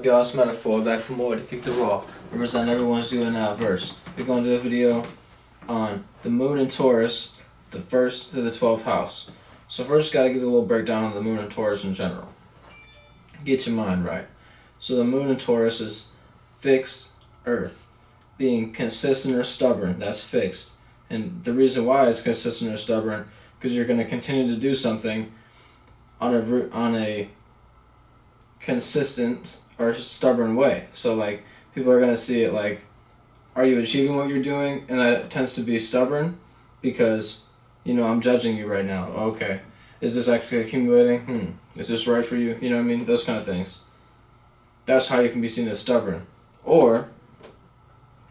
Y'all, it's Metaphor, back for more to kick the raw. Represent everyone's doing now verse. We're going to do a video on the moon in Taurus, the 1st to the 12th house. So first, got to give a little breakdown on the moon in Taurus in general. Get your mind right. So the moon in Taurus is fixed Earth, being consistent or stubborn. That's fixed, and the reason why it's consistent or stubborn because you're going to continue to do something on a consistent or stubborn way. So like people are going to see it like, are you achieving what you're doing? And that tends to be stubborn because, I'm judging you right now. Okay, is this actually accumulating? Is this right for you? You know what I mean? Those kind of things. That's how you can be seen as stubborn. Or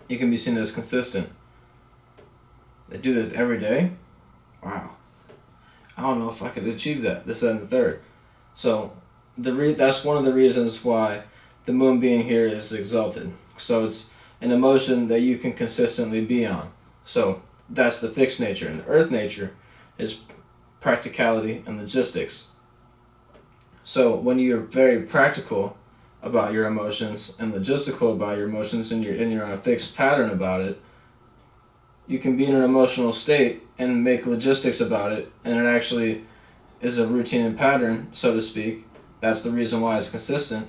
you can be seen as consistent. They do this every day? Wow. I don't know if I could achieve that, this, that, and the third. So that's one of the reasons why the moon being here is exalted. So it's an emotion that you can consistently be on. So that's the fixed nature. And the earth nature is practicality and logistics. So when you're very practical about your emotions and logistical about your emotions and you're on a fixed pattern about it, you can be in an emotional state and make logistics about it, and it actually is a routine and pattern, so to speak. That's the reason why it's consistent.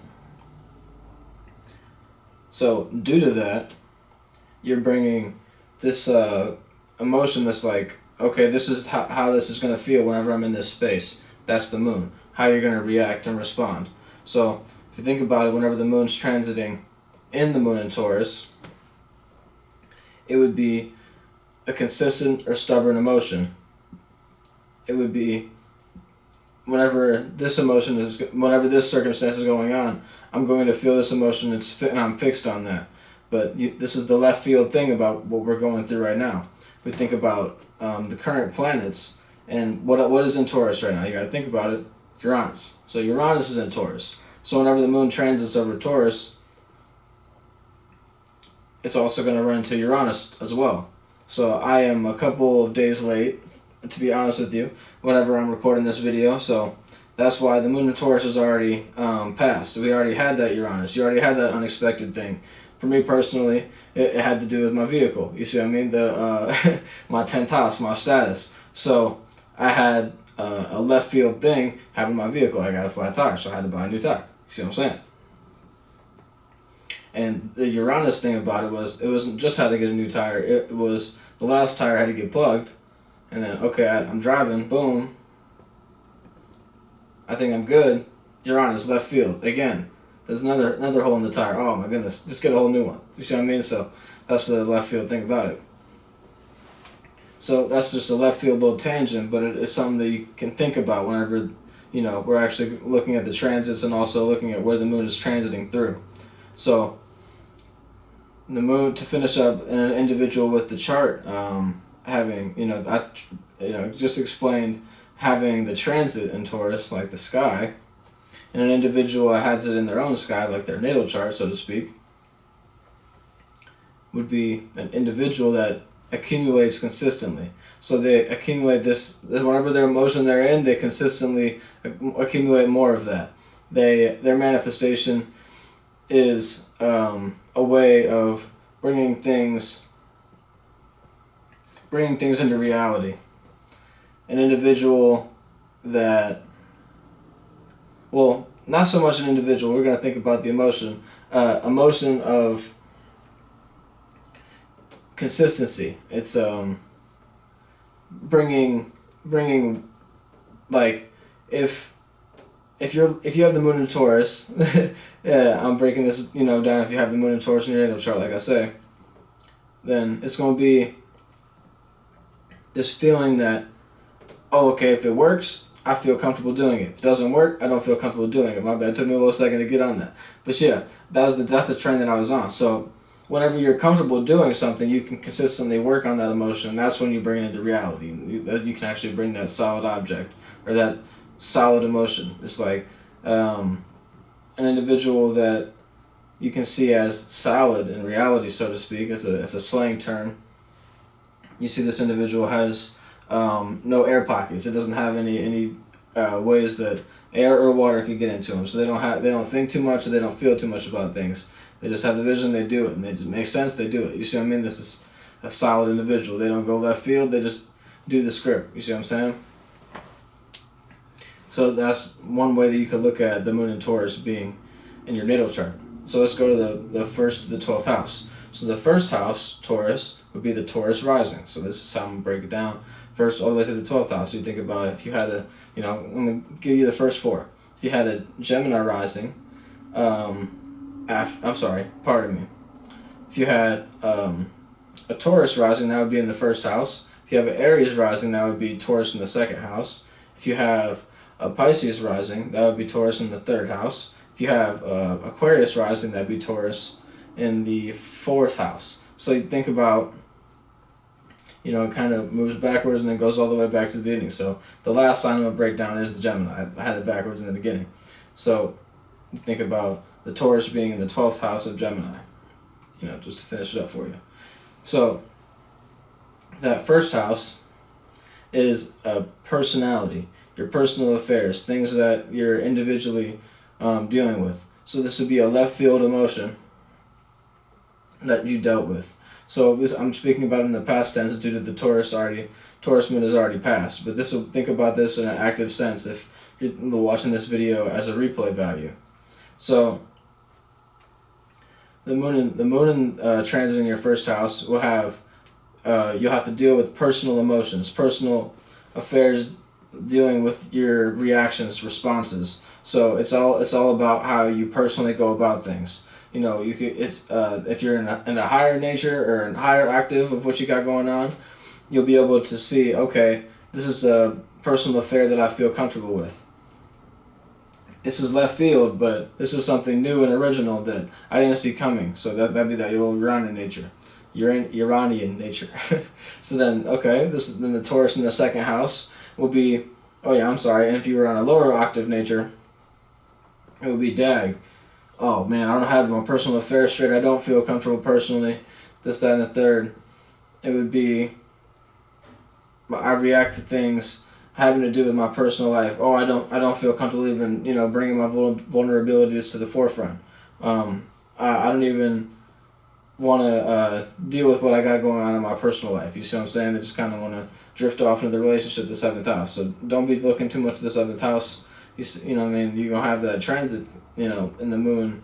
So due to that, you're bringing this emotion that's like, okay, this is how this is going to feel whenever I'm in this space. That's the moon. How you're going to react and respond. So if you think about it, whenever the moon's transiting in the moon in Taurus, it would be a consistent or stubborn emotion. It would be whenever this circumstance is going on, I'm going to feel this emotion and I'm fixed on that. But this is the left field thing about what we're going through right now. We think about the current planets and what is in Taurus right now. You got to think about it. Uranus. So Uranus is in Taurus. So whenever the moon transits over Taurus, it's also going to run into Uranus as well. So I am a couple of days late, to be honest with you, whenever I'm recording this video. So that's why the moon in Taurus is already passed. We already had that Uranus. You already had that unexpected thing. For me personally, it had to do with my vehicle. You see what I mean? My 10th house, my status. So I had a left field thing happen to my vehicle. I got a flat tire, so I had to buy a new tire. You see what I'm saying? And the Uranus thing about it wasn't just how to get a new tire. It was the last tire had to get plugged, and then okay, I'm driving. Boom. I think I'm good. Uranus left field again. There's another hole in the tire. Oh my goodness, just get a whole new one. You see what I mean? So that's the left field thing about it. So that's just a left field little tangent, but it's something that you can think about whenever we're actually looking at the transits and also looking at where the moon is transiting through. So the moon, to finish up, an individual with the chart having, just explained having the transit in Taurus, like the sky, and an individual has it in their own sky, like their natal chart, so to speak, would be an individual that accumulates consistently. So they accumulate this, whatever their emotion they're in, they consistently accumulate more of that. Their manifestation is a way of bringing things into reality. An individual that, well, not so much an individual, we're going to think about the emotion of consistency. It's bringing like if you have the moon in Taurus, yeah, I'm breaking this down. If you have the moon in Taurus in your natal chart, like I say, then it's going to be this feeling that, oh, okay, if it works, I feel comfortable doing it. If it doesn't work, I don't feel comfortable doing it. My bad. It took me a little second to get on that. But yeah, that's the trend that I was on. So whenever you're comfortable doing something, you can consistently work on that emotion. That's when you bring it into reality. You can actually bring that solid object or that solid emotion. It's like an individual that you can see as solid in reality, so to speak, as a slang term. You see this individual has no air pockets. It doesn't have any ways that Air or water can get into them, so they don't think too much, or they don't feel too much about things. They just have the vision, they do it, and it makes sense, they do it. You see what I mean? This is a solid individual. They don't go left field, they just do the script. You see what I'm saying? So that's one way that you could look at the moon in Taurus being in your natal chart. So let's go to the 1st to the 12th house. So the first house, Taurus, would be the Taurus rising. So this is how I'm going to break it down. First, all the way to the 12th house. So you think about if you had a, I'm going to give you the first four. If you had a Gemini rising, pardon me. If you had a Taurus rising, that would be in the first house. If you have an Aries rising, that would be Taurus in the second house. If you have a Pisces rising, that would be Taurus in the third house. If you have Aquarius rising, that would be Taurus in the fourth house. So you think about, it kind of moves backwards and then goes all the way back to the beginning. So the last sign I'm going to break down is the Gemini. I had it backwards in the beginning. So you think about the Taurus being in the 12th house of Gemini, just to finish it up for you. So that first house is a personality, your personal affairs, things that you're individually dealing with. So this would be a left field emotion that you dealt with. So this I'm speaking about in the past tense due to the Taurus moon is already passed. But think about this in an active sense if you're watching this video as a replay value. So the moon transit in your first house will have you'll have to deal with personal emotions, personal affairs, dealing with your reactions, responses. So it's all about how you personally go about things. If you're in a higher nature or in higher active of what you got going on, you'll be able to see, okay, this is a personal affair that I feel comfortable with. This is left field, but this is something new and original that I didn't see coming. So that'd be that little Iranian nature. Iranian nature. So then, okay, then the Taurus in the second house will be, and if you were on a lower octave nature, it would be dag. Oh man, I don't have my personal affairs straight. I don't feel comfortable personally. This, that, and the third. It would be, I react to things having to do with my personal life. Oh, I don't feel comfortable even bringing my vulnerabilities to the forefront. I don't even want to deal with what I got going on in my personal life. You see what I'm saying? They just kind of want to drift off into the relationship, the 7th house. So don't be looking too much at the 7th house. You're going to have that transit, in the moon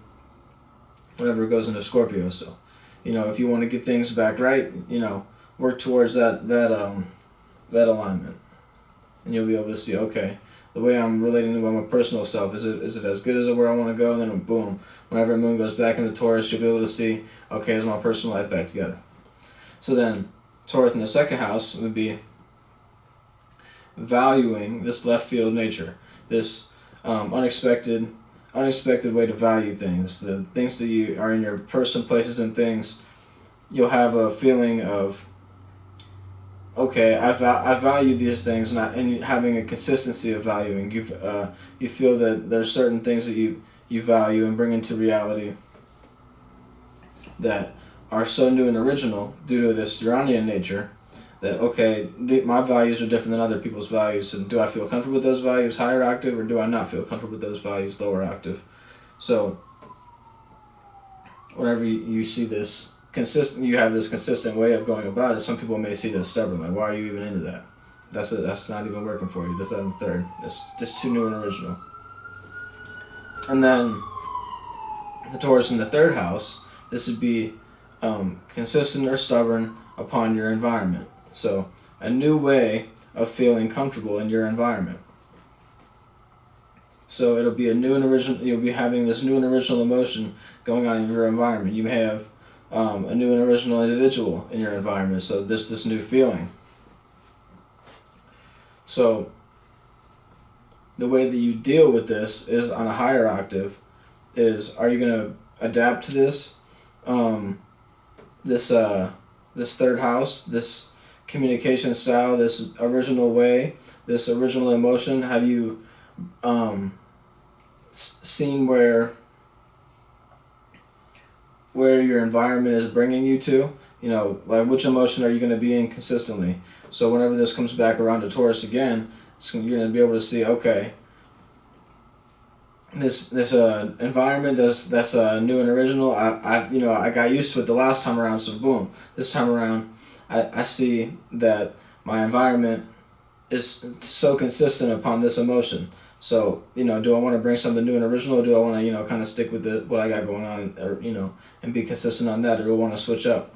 whenever it goes into Scorpio. So, if you want to get things back right, work towards that alignment. And you'll be able to see, okay, the way I'm relating to my personal self, is it as good as where I want to go? And then boom, whenever the moon goes back into Taurus, you'll be able to see, okay, is my personal life back together? So then, Taurus in the second house would be valuing this left field nature, this unexpected way to value things, the things that you are in your person, places, and things. You'll have a feeling of, okay, I value these things, and having a consistency of valuing. You feel that there's certain things that you value and bring into reality that are so new and original due to this Uranian nature that, okay, my values are different than other people's values, and do I feel comfortable with those values higher octave, or do I not feel comfortable with those values lower octave? So whenever you see this you have this consistent way of going about it, some people may see that as stubborn, like, why are you even into that? That's not even working for you. That's not in the third. That's too new and original. And then the Taurus in the third house, this would be consistent or stubborn upon your environment. So a new way of feeling comfortable in your environment. So it'll be a new and original. You'll be having this new and original emotion going on in your environment. You may have a new and original individual in your environment. So this new feeling. So the way that you deal with this is on a higher octave. Are you going to adapt to this? This third house, this communication style, this original way, this original emotion? Have you seen where your environment is bringing you to? Like, which emotion are you going to be in consistently? So whenever this comes back around to Taurus again, you're going to be able to see, okay, this environment that's new and original. I got used to it the last time around, so boom, this time around, I see that my environment is so consistent upon this emotion. So do I want to bring something new and original, or do I want to kind of stick with what I got going on, or and be consistent on that, or do I want to switch up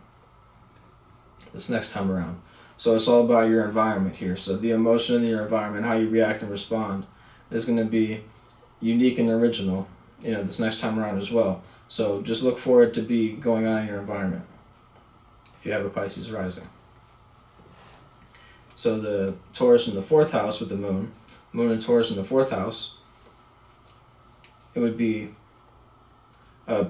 this next time around? So it's all about your environment here. So the emotion in your environment, how you react and respond, is going to be unique and original, this next time around as well. So just look for it to be going on in your environment if you have a Pisces rising. So the Taurus in the 4th house with the moon and Taurus in the 4th house, it would be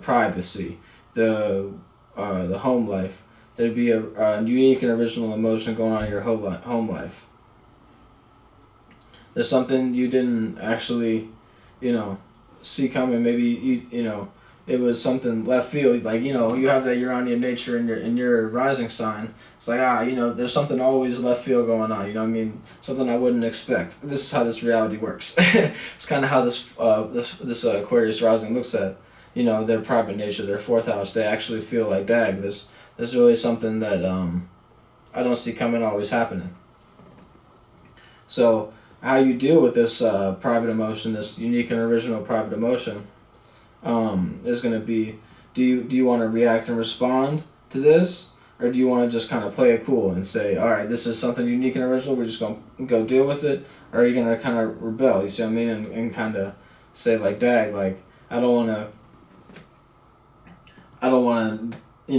privacy, the home life. There'd be a unique and original emotion going on in your home life. There's something you didn't actually, see coming. Maybe it was something left field. Like you have that Uranian nature in your rising sign. It's like there's something always left field going on. I mean, something I wouldn't expect. This is how this reality works. It's kind of how this Aquarius rising looks at their private nature, their 4th house. They actually feel like, dag, there's really something that I don't see coming always happening. So how you deal with this private emotion, this unique and original private emotion, is going to be, do you want to react and respond to this, or do you want to just kind of play it cool and say, all right, this is something unique and original, we're just going to go deal with it, or are you going to kind of rebel, you see what I mean, and kind of say like, dag, like, I don't want to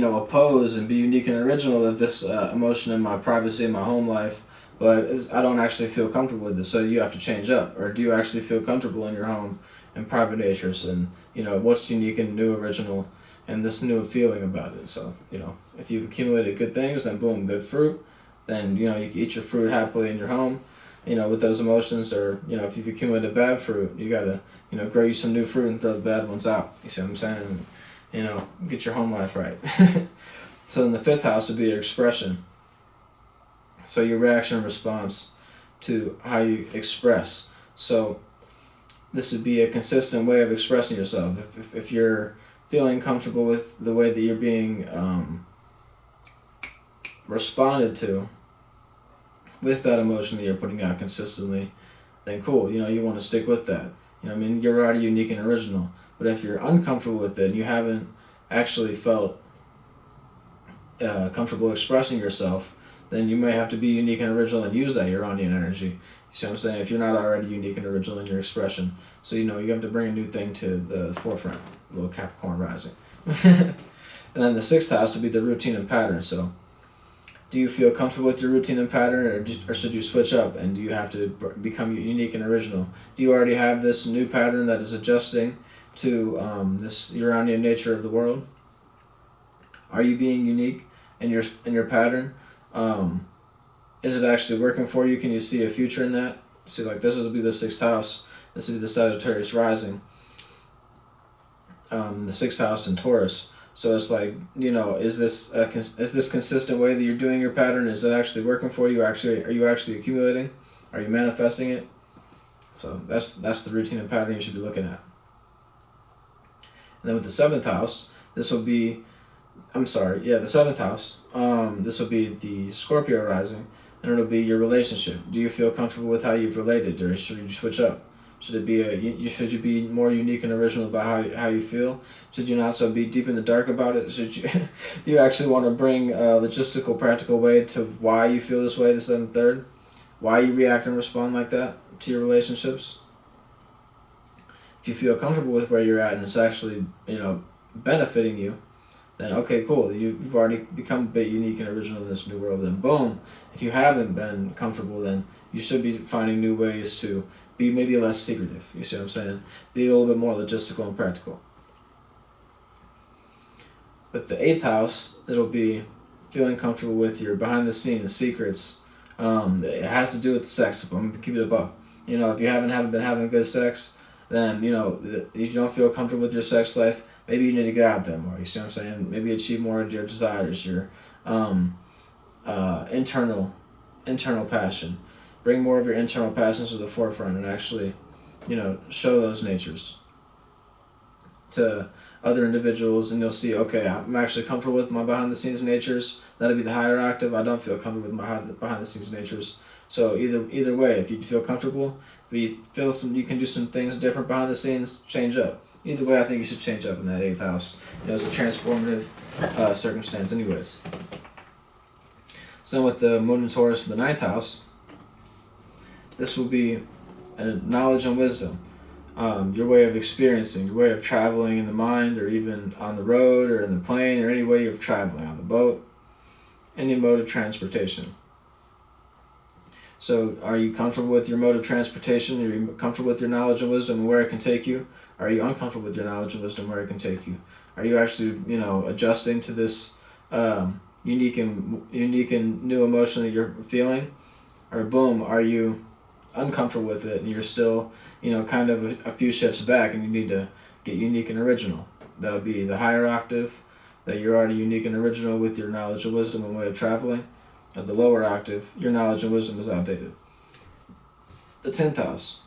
oppose and be unique and original of this emotion in my privacy in my home life, but I don't actually feel comfortable with this, so you have to change up. Or do you actually feel comfortable in your home and private natures, and what's unique and new, original, and this new feeling about it? So if you've accumulated good things, then boom, good fruit. Then you can eat your fruit happily in your home, with those emotions. Or if you've accumulated bad fruit, you gotta grow you some new fruit and throw the bad ones out. You see what I'm saying? And, get your home life right. So in the 5th house would be your expression. So your reaction and response to how you express. So this would be a consistent way of expressing yourself. If you're feeling comfortable with the way that you're being responded to with that emotion that you're putting out consistently, then cool, you want to stick with that. You're already unique and original. But if you're uncomfortable with it and you haven't actually felt comfortable expressing yourself, then you may have to be unique and original and use that Uranian energy. You see what I'm saying? If you're not already unique and original in your expression. So, you have to bring a new thing to the forefront, little Capricorn rising. And then the 6th house would be the routine and pattern. So, do you feel comfortable with your routine and pattern, or should you switch up, and do you have to become unique and original? Do you already have this new pattern that is adjusting to this Uranian nature of the world? Are you being unique in your pattern? Is it actually working for you? Can you see a future in that? See, like, this would be the 6th house. This would be the Sagittarius rising. The 6th house in Taurus. So it's like, is this consistent way that you're doing your pattern? Is it actually working for you? Are you actually accumulating? Are you manifesting it? So that's the routine and pattern you should be looking at. And then with the 7th house, the 7th house, this will be the Scorpio rising, and it'll be your relationship. Do you feel comfortable with how you've related, or should you switch up? Should it be should you be more unique and original about how you feel? Should you not so be deep in the dark about it? Should you do you actually want to bring a logistical, practical way to why you feel this way, this and the third? Why you react and respond like that to your relationships? If you feel comfortable with where you're at and it's actually benefiting you, then okay, cool. You've already become a bit unique and original in this new world. Then boom, if you haven't been comfortable, then you should be finding new ways to be maybe less secretive. You see what I'm saying? Be a little bit more logistical and practical. With the 8th house, it'll be feeling comfortable with your behind the scenes secrets. It has to do with sex. I'm gonna keep it above. If you haven't been having good sex, then if you don't feel comfortable with your sex life, maybe you need to get out there more. You see what I'm saying? Maybe achieve more of your desires, your internal passion. Bring more of your internal passions to the forefront and actually, show those natures. to other individuals, and you'll see, okay, I'm actually comfortable with my behind the scenes natures. That'll be the higher octave. I don't feel comfortable with my behind the scenes natures. So either way, if you feel comfortable, but you feel you can do some things different behind the scenes, change up. Either way, I think you should change up in that 8th house. It's a transformative circumstance anyways. So with the moon and Taurus in the 9th house, this will be knowledge and wisdom. Your way of experiencing, your way of traveling in the mind, or even on the road or in the plane, or any way of traveling on the boat, any mode of transportation. So are you comfortable with your mode of transportation? Are you comfortable with your knowledge and wisdom and where it can take you? Are you uncomfortable with your knowledge and wisdom where it can take you? Are you actually, adjusting to this unique and new emotion that you're feeling? Or boom, are you uncomfortable with it and you're still, kind of a few shifts back, and you need to get unique and original? That would be the higher octave, that you're already unique and original with your knowledge and wisdom and way of traveling. At the lower octave, your knowledge and wisdom is outdated. The 10th house,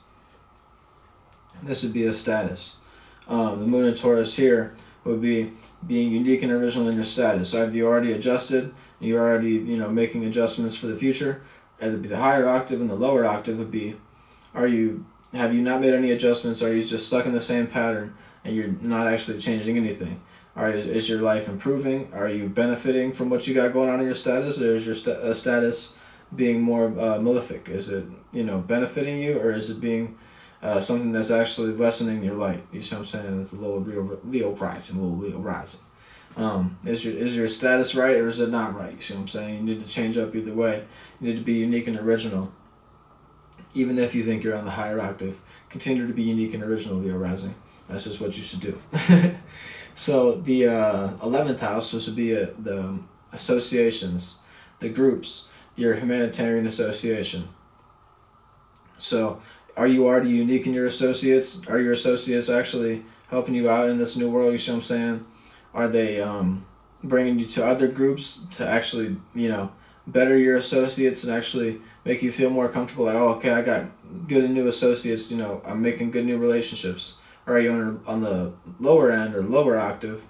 this would be a status. The moon and Taurus here would be being unique and original in your status. So have you already adjusted, and you're already, making adjustments for the future? It would be the higher octave, and the lower octave would be, have you not made any adjustments? Are you just stuck in the same pattern and you're not actually changing anything? Is your life improving? Are you benefiting from what you got going on in your status, or is your status being more malefic? Is it benefiting you, or is it being something that's actually lessening your light? You see what I'm saying? It's a little Leo rising. Is your status right, or is it not right? You see what I'm saying? You need to change up either way. You need to be unique and original. Even if you think you're on the higher octave, continue to be unique and original, Leo rising. That's just what you should do. So the 11th house, which would be the associations, the groups, your humanitarian association. So are you already unique in your associates? Are your associates actually helping you out in this new world? You see what I'm saying? Are they bringing you to other groups to actually, better your associates and actually make you feel more comfortable? Like, oh, okay, I got good and new associates, I'm making good new relationships. Or are you on the lower end or lower octave,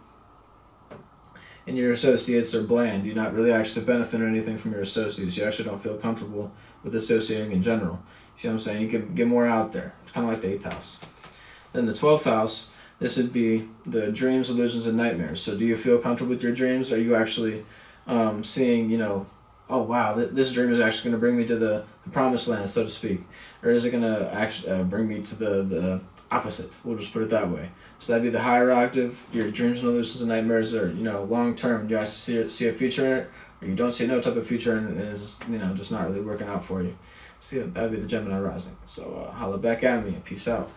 and your associates are bland? You're not really actually benefiting anything from your associates. You actually don't feel comfortable with associating in general. See what I'm saying? You can get more out there. It's kind of like the 8th house. Then the 12th house, this would be the dreams, illusions, and nightmares. So do you feel comfortable with your dreams? Are you actually seeing, oh wow, this dream is actually going to bring me to the promised land, so to speak? Or is it going to actually bring me to the opposite? We'll just put it that way. So that'd be the higher octave. Your dreams and illusions and nightmares are, long term. You actually see a future in it, or you don't see no type of future in it, and it's just, just not really working out for you. See, that'd be the Gemini rising. So holla back at me. Peace out.